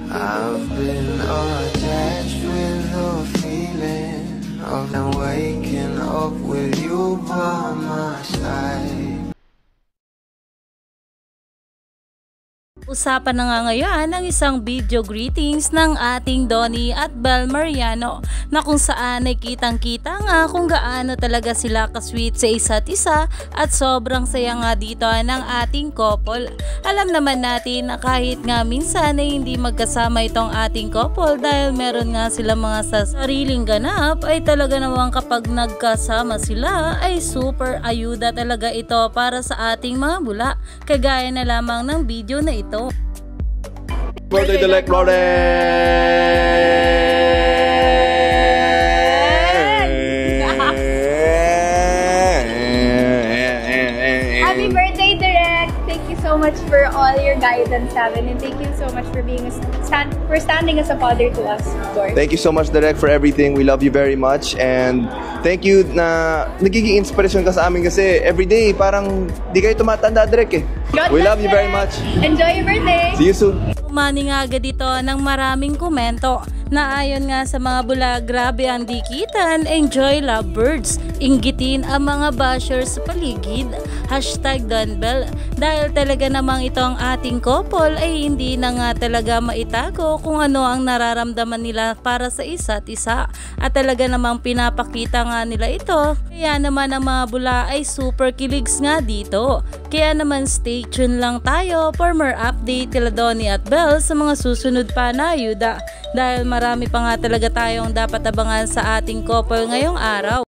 I've been attached with the feeling of waking up with you by my side. Usapan na nga ngayon ang isang video greetings ng ating Donnie at Bel Mariano na kung saan ay kitang-kita nga kung gaano talaga sila ka-sweet sa isa't isa at sobrang saya nga dito ng ating couple. Alam naman natin na kahit nga minsan ay hindi magkasama itong ating couple dahil meron nga sila mga sa sariling ganap, ay talaga naman kapag nagkasama sila ay super ayuda talaga ito para sa ating mga bula, kagaya na lamang ng video na ito. Birthday Delek Flores! Happy birthday, Direk! Thank you so much for all your guidance, Savin, and thank you so much for being for standing as a father to us, of course. Thank you so much, Direk, for everything. We love you very much, and thank you na nagiging inspiration ka sa amin kasi everyday parang di kayo tumatanda, Direk eh. We love you very much. Enjoy your birthday! See you soon! Umani nga agad ito ng maraming komento na ayon nga sa mga bula, grabe ang dikitan, enjoy lovebirds, inggitin ang mga bashers sa paligid, #Donbel, dahil talaga namang itong ating couple ay hindi na nga talaga maitago kung ano ang nararamdaman nila para sa isa't isa at talaga namang pinapakita nga nila ito, kaya naman ang mga bula ay super kiligs nga dito. Kaya naman stay tuned lang tayo for more update kila Donnie at Bel sa mga susunod pa na ayuda dahil marami pa nga talaga tayong dapat abangan sa ating couple ngayong araw.